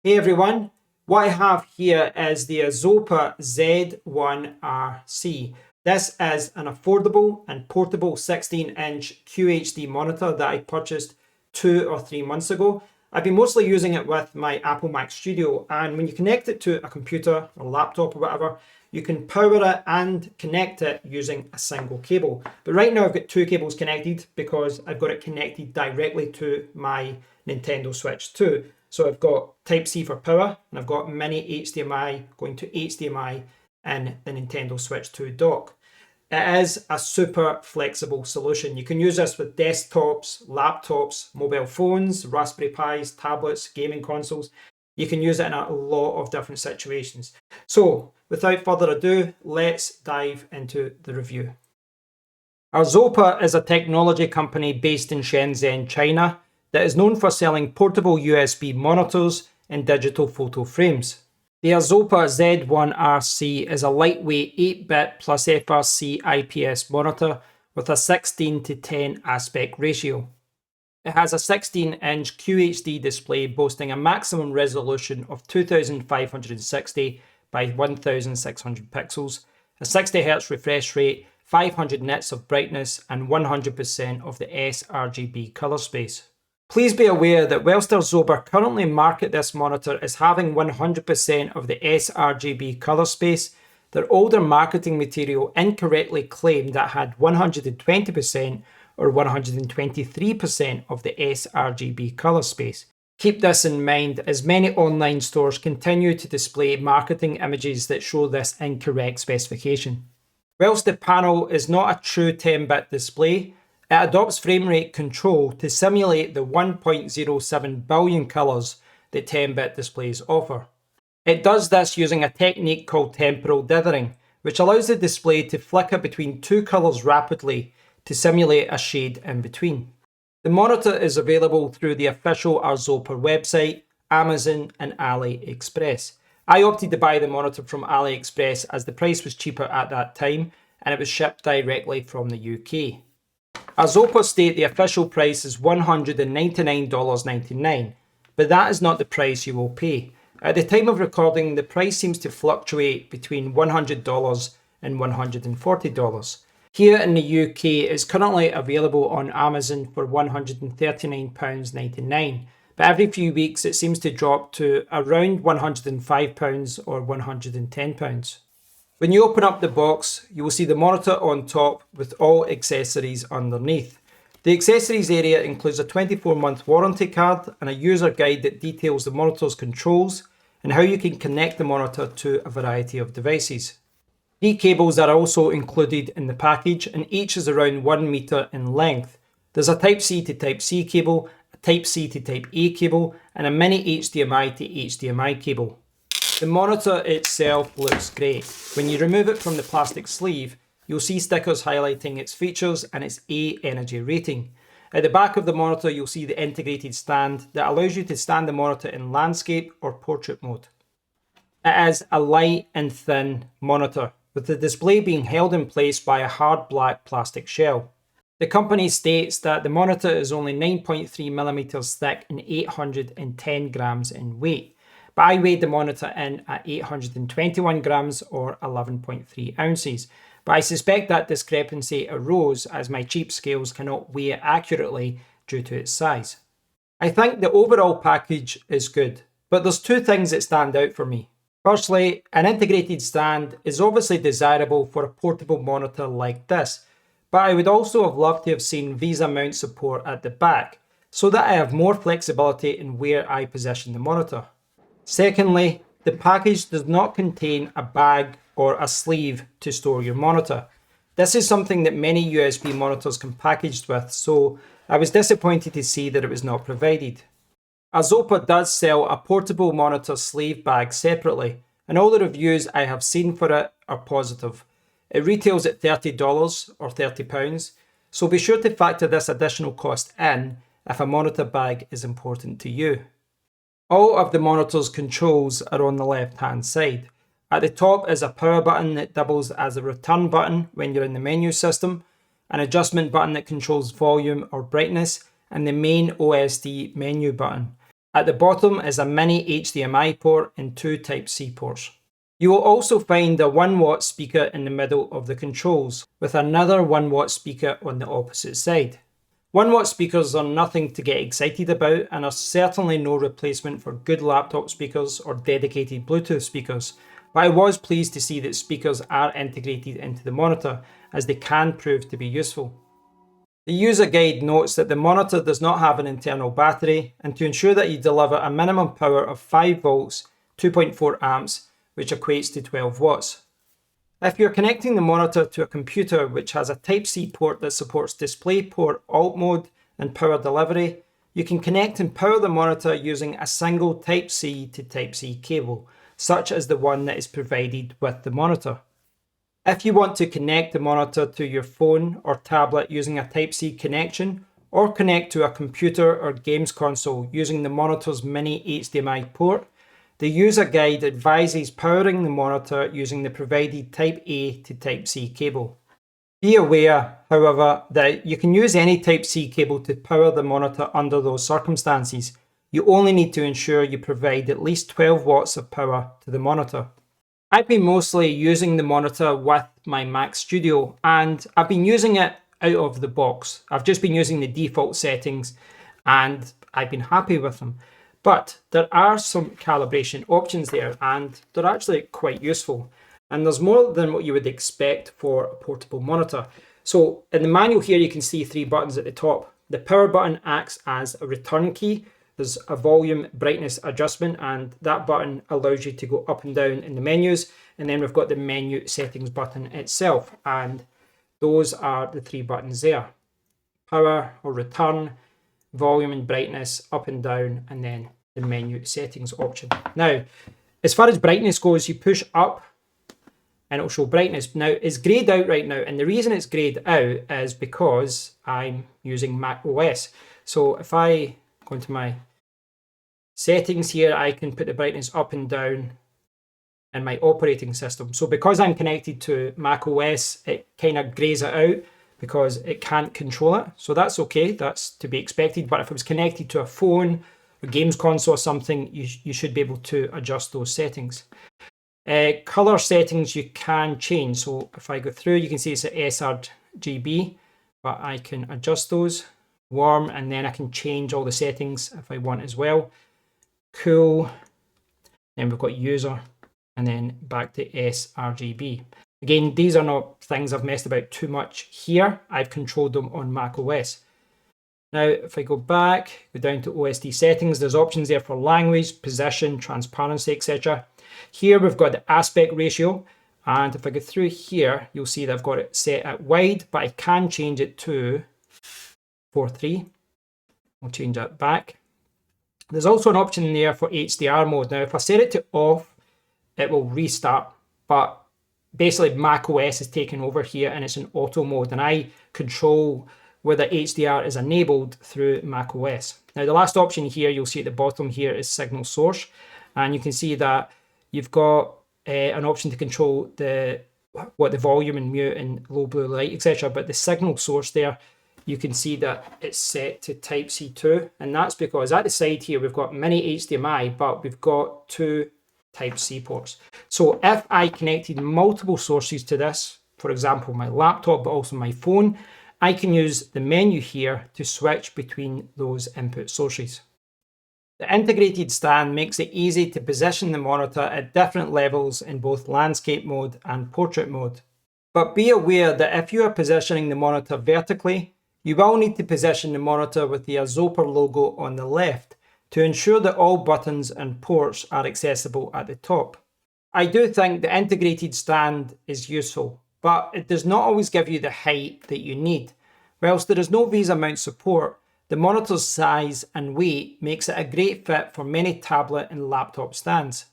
Hey everyone, what I have here is the Arzopa Z1RC. This is an affordable and portable 16-inch QHD monitor that I purchased 2 or 3 months ago. I've been mostly using it with my Apple Mac Studio, and when you connect it to a computer or laptop or whatever, you can power it and connect it using a single cable. But right now I've got 2 cables connected because I've got it connected directly to my Nintendo Switch 2. So I've got Type-C for power, and I've got mini HDMI going to HDMI in the Nintendo Switch 2 dock. It is a super flexible solution. You can use this with desktops, laptops, mobile phones, Raspberry Pis, tablets, gaming consoles. You can use it in a lot of different situations. So without further ado, let's dive into the review. Arzopa is a technology company based in Shenzhen, China, that is known for selling portable USB monitors and digital photo frames. The Arzopa Z1RC is a lightweight 8-bit plus FRC IPS monitor with a 16:10 aspect ratio. It has a 16-inch QHD display boasting a maximum resolution of 2560 by 1600 pixels, a 60Hz refresh rate, 500 nits of brightness, and 100% of the sRGB color space. Please be aware that whilst Arzopa currently market this monitor as having 100% of the sRGB color space, their older marketing material incorrectly claimed that had 120% or 123% of the sRGB color space. Keep this in mind as many online stores continue to display marketing images that show this incorrect specification. Whilst the panel is not a true 10-bit display, it adopts frame rate control to simulate the 1.07 billion colours that 10-bit displays offer. It does this using a technique called temporal dithering, which allows the display to flicker between 2 colours rapidly to simulate a shade in between. The monitor is available through the official Arzopa website, Amazon and AliExpress. I opted to buy the monitor from AliExpress as the price was cheaper at that time and it was shipped directly from the UK. Arzopa state the official price is $199.99, but that is not the price you will pay. At the time of recording, the price seems to fluctuate between $100 and $140. Here in the UK, it's currently available on Amazon for £139.99, but every few weeks it seems to drop to around £105 or £110. When you open up the box, you will see the monitor on top with all accessories underneath. The accessories area includes a 24-month warranty card and a user guide that details the monitor's controls and how you can connect the monitor to a variety of devices. 3 cables are also included in the package and each is around 1 meter in length. There's a Type-C to Type-C cable, a Type-C to Type-A cable and a mini HDMI to HDMI cable. The monitor itself looks great. When you remove it from the plastic sleeve, you'll see stickers highlighting its features and its A energy rating. At the back of the monitor, you'll see the integrated stand that allows you to stand the monitor in landscape or portrait mode. It is a light and thin monitor, with the display being held in place by a hard black plastic shell. The company states that the monitor is only 9.3mm thick and 810 grams in weight. But I weighed the monitor in at 821 grams or 11.3 ounces. But I suspect that discrepancy arose as my cheap scales cannot weigh it accurately due to its size. I think the overall package is good, but there's 2 things that stand out for me. Firstly, an integrated stand is obviously desirable for a portable monitor like this, but I would also have loved to have seen Visa mount support at the back, so that I have more flexibility in where I position the monitor. Secondly, the package does not contain a bag or a sleeve to store your monitor. This is something that many USB monitors come packaged with, so I was disappointed to see that it was not provided. Arzopa does sell a portable monitor sleeve bag separately, and all the reviews I have seen for it are positive. It retails at $30 or £30, so be sure to factor this additional cost in if a monitor bag is important to you. All of the monitor's controls are on the left-hand side. At the top is a power button that doubles as a return button when you're in the menu system, an adjustment button that controls volume or brightness, and the main OSD menu button. At the bottom is a mini HDMI port and 2 Type-C ports. You will also find a 1-watt speaker in the middle of the controls, with another 1-watt speaker on the opposite side. 1-watt speakers are nothing to get excited about and are certainly no replacement for good laptop speakers or dedicated Bluetooth speakers, but I was pleased to see that speakers are integrated into the monitor, as they can prove to be useful. The user guide notes that the monitor does not have an internal battery, and to ensure that you deliver a minimum power of 5 volts, 2.4 amps, which equates to 12 watts. If you're connecting the monitor to a computer which has a Type-C port that supports DisplayPort, Alt mode, and power delivery, you can connect and power the monitor using a single Type-C to Type-C cable, such as the one that is provided with the monitor. If you want to connect the monitor to your phone or tablet using a Type-C connection, or connect to a computer or games console using the monitor's mini HDMI port, the user guide advises powering the monitor using the provided Type-A to Type-C cable. Be aware, however, that you can use any Type-C cable to power the monitor under those circumstances. You only need to ensure you provide at least 12 watts of power to the monitor. I've been mostly using the monitor with my Mac Studio, and I've been using it out of the box. I've just been using the default settings and I've been happy with them. But there are some calibration options there, and they're actually quite useful. And there's more than what you would expect for a portable monitor. So in the manual here, you can see 3 buttons at the top. The power button acts as a return key. There's a volume brightness adjustment, and that button allows you to go up and down in the menus. And then we've got the menu settings button itself, and those are the 3 buttons there. Power or return, volume and brightness, up and down, and then the menu settings option. Now, as far as brightness goes, you push up and it'll show brightness. Now, it's grayed out right now, and the reason it's grayed out is because I'm using Mac OS. So if I go into my settings here, I can put the brightness up and down in my operating system. So because I'm connected to Mac OS, it kind of grays it out because it can't control it. So that's okay, that's to be expected. But if it was connected to a phone, a games console or something, you should be able to adjust those settings. Color settings you can change. So if I go through, you can see it's a sRGB, but I can adjust those. Warm, and then I can change all the settings if I want as well. Cool, then we've got user, and then back to sRGB. Again, these are not things I've messed about too much here. I've controlled them on Mac OS. Now, if I go back, go down to OSD settings, there's options there for language, position, transparency, etc. Here we've got the aspect ratio, and if I go through here, you'll see that I've got it set at wide, but I can change it to 4:3. I'll change that back. There's also an option there for HDR mode. Now, if I set it to off, it will restart, but basically Mac OS is taking over here and it's in auto mode, and I control whether HDR is enabled through Mac OS. Now, the last option here you'll see at the bottom here is signal source, and you can see that you've got an option to control the volume and mute and low blue light, etc. But the signal source there, you can see that it's set to Type-C2, and that's because at the side here we've got mini HDMI, but we've got 2 Type-C ports. So if I connected multiple sources to this, for example my laptop but also my phone, I can use the menu here to switch between those input sources. The integrated stand makes it easy to position the monitor at different levels in both landscape mode and portrait mode. But be aware that if you are positioning the monitor vertically, you will need to position the monitor with the Arzopa logo on the left to ensure that all buttons and ports are accessible at the top. I do think the integrated stand is useful, but it does not always give you the height that you need. Whilst there is no Visa mount support, the monitor's size and weight makes it a great fit for many tablet and laptop stands.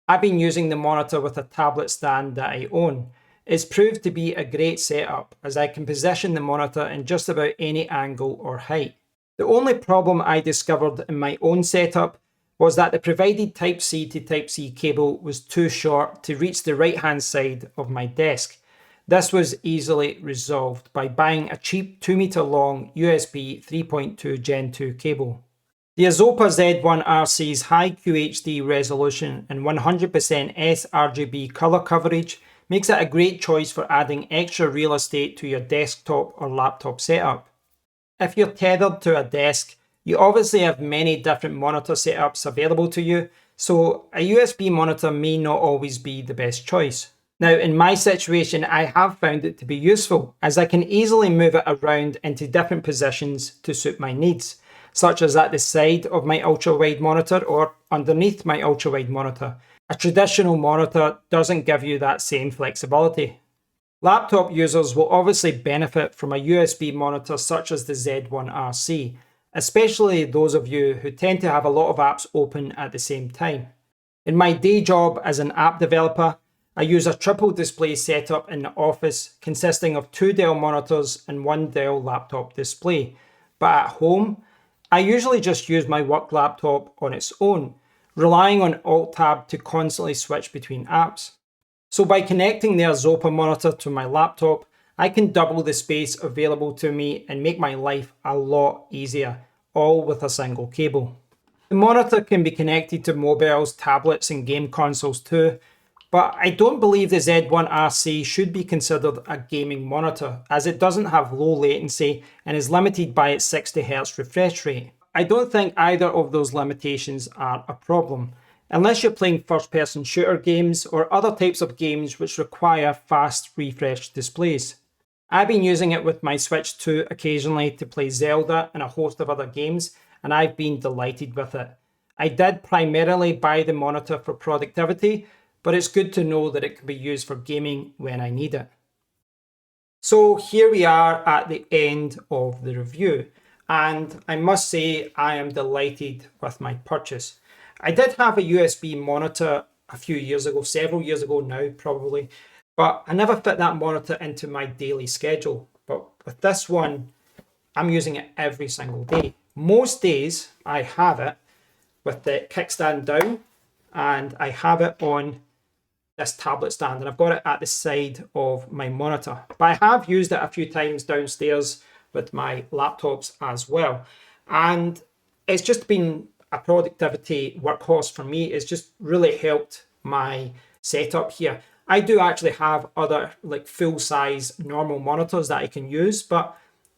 I've been using the monitor with a tablet stand that I own. It's proved to be a great setup, as I can position the monitor in just about any angle or height. The only problem I discovered in my own setup was that the provided Type-C to Type-C cable was too short to reach the right-hand side of my desk. This was easily resolved by buying a cheap 2 meter long USB 3.2 Gen 2 cable. The Arzopa Z1RC's high QHD resolution and 100% sRGB color coverage makes it a great choice for adding extra real estate to your desktop or laptop setup. If you're tethered to a desk, you obviously have many different monitor setups available to you, so a USB monitor may not always be the best choice. Now, in my situation, I have found it to be useful, as I can easily move it around into different positions to suit my needs, such as at the side of my ultra-wide monitor or underneath my ultra-wide monitor. A traditional monitor doesn't give you that same flexibility. Laptop users will obviously benefit from a USB monitor such as the Z1RC, especially those of you who tend to have a lot of apps open at the same time. In my day job as an app developer, I use a triple display setup in the office consisting of 2 Dell monitors and 1 Dell laptop display. But at home, I usually just use my work laptop on its own, relying on Alt-Tab to constantly switch between apps. So by connecting the Arzopa monitor to my laptop, I can double the space available to me and make my life a lot easier, all with a single cable. The monitor can be connected to mobiles, tablets and game consoles too, but I don't believe the Z1RC should be considered a gaming monitor, as it doesn't have low latency and is limited by its 60Hz refresh rate. I don't think either of those limitations are a problem, unless you're playing first-person shooter games or other types of games which require fast refresh displays. I've been using it with my Switch 2 occasionally to play Zelda and a host of other games, and I've been delighted with it. I did primarily buy the monitor for productivity, but it's good to know that it can be used for gaming when I need it. So here we are at the end of the review, and I must say I am delighted with my purchase. I did have a USB monitor a few years ago, several years ago now probably, but I never fit that monitor into my daily schedule. But with this one, I'm using it every single day. Most days I have it with the kickstand down and I have it on this tablet stand, and I've got it at the side of my monitor. But I have used it a few times downstairs with my laptops as well. And it's just been a productivity workhorse for me. It's just really helped my setup here. I do actually have other like full-size normal monitors that I can use, but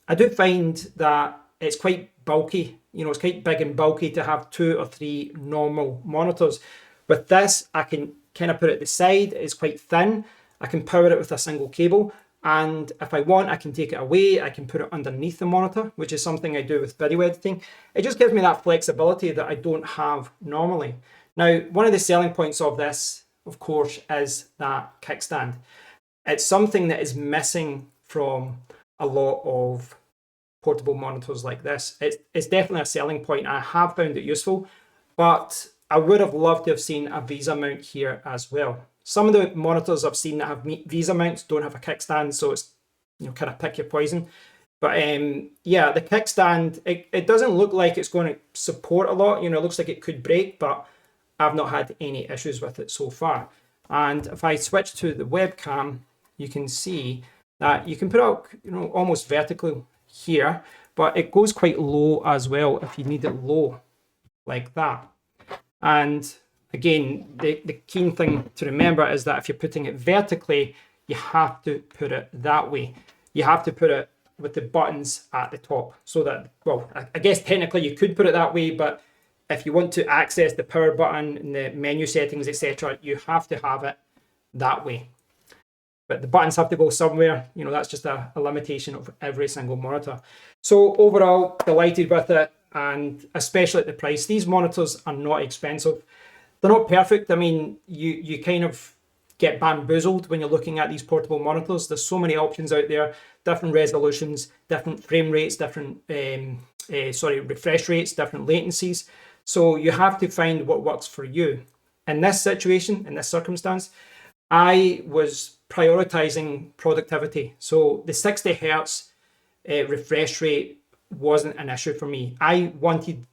I do find that it's quite bulky. You know, it's quite big and bulky to have 2 or 3 normal monitors. With this, I can kind of put it at the side. It's quite thin. I can power it with a single cable, and if I want, I can take it away. I can put it underneath the monitor, which is something I do with video editing. It just gives me that flexibility that I don't have normally. Now, one of the selling points of this, of course, is that kickstand. It's something that is missing from a lot of portable monitors like this. It's definitely a selling point. I have found it useful, but I would have loved to have seen a VESA mount here as well. Some of the monitors I've seen that have VESA mounts don't have a kickstand, so it's, you know, kind of pick your poison. But yeah, the kickstand, it doesn't look like it's going to support a lot. You know, it looks like it could break, but I've not had any issues with it so far. And if I switch to the webcam, you can see that you can put it, you know, almost vertically here, but it goes quite low as well if you need it low, like that. And again, the key thing to remember is that if you're putting it vertically, you have to put it that way. You have to put it with the buttons at the top, so that, well, I guess technically you could put it that way, but if you want to access the power button and the menu settings, etc., you have to have it that way. But the buttons have to go somewhere. You know, that's just a limitation of every single monitor. So overall, delighted with it, and especially at the price. These monitors are not expensive. They're not perfect. I mean, you kind of get bamboozled when you're looking at these portable monitors. There's so many options out there, different resolutions, different frame rates, different refresh rates, different latencies. So you have to find what works for you. In this situation, in this circumstance, I was prioritizing productivity. So the 60 Hertz refresh rate wasn't an issue for me. I wanted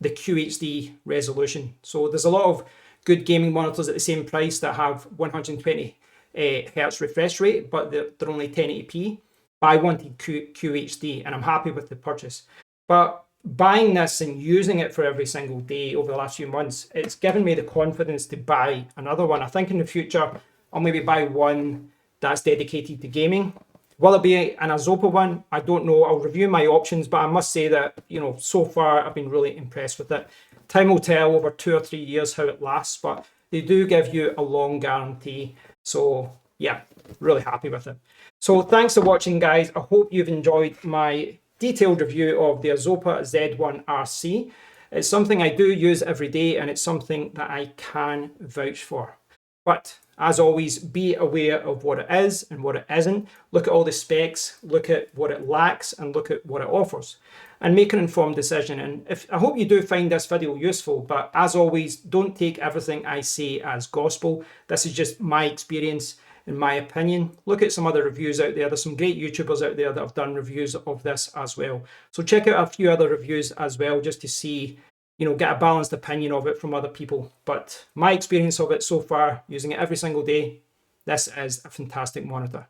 the QHD resolution. So there's a lot of good gaming monitors at the same price that have 120 Hertz refresh rate, but they're only 1080p. I wanted QHD, and I'm happy with the purchase. But buying this and using it for every single day over the last few months, it's given me the confidence to buy another one. I think in the future, I'll maybe buy one that's dedicated to gaming. Will it be an Arzopa one? I don't know. I'll review my options, but I must say that, you know, so far I've been really impressed with it. Time will tell over 2 or 3 years how it lasts, but they do give you a long guarantee. So yeah, really happy with it. So thanks for watching, guys. I hope you've enjoyed my detailed review of the Arzopa Z1RC. It's something I do use every day, and it's something that I can vouch for. But as always, be aware of what it is and what it isn't. Look at all the specs, look at what it lacks, and look at what it offers, and make an informed decision. And I hope you do find this video useful, but as always, don't take everything I say as gospel. This is just my experience, in my opinion. Look at some other reviews out there. There's some great YouTubers out there that have done reviews of this as well. So check out a few other reviews as well, just to see, you know, get a balanced opinion of it from other people. But my experience of it so far, using it every single day, this is a fantastic monitor.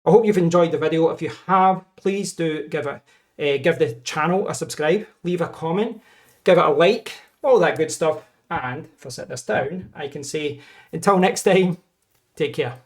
I hope you've enjoyed the video. If you have, please do give the channel a subscribe, leave a comment, give it a like, all that good stuff. And if I set this down, I can say, until next time, take care.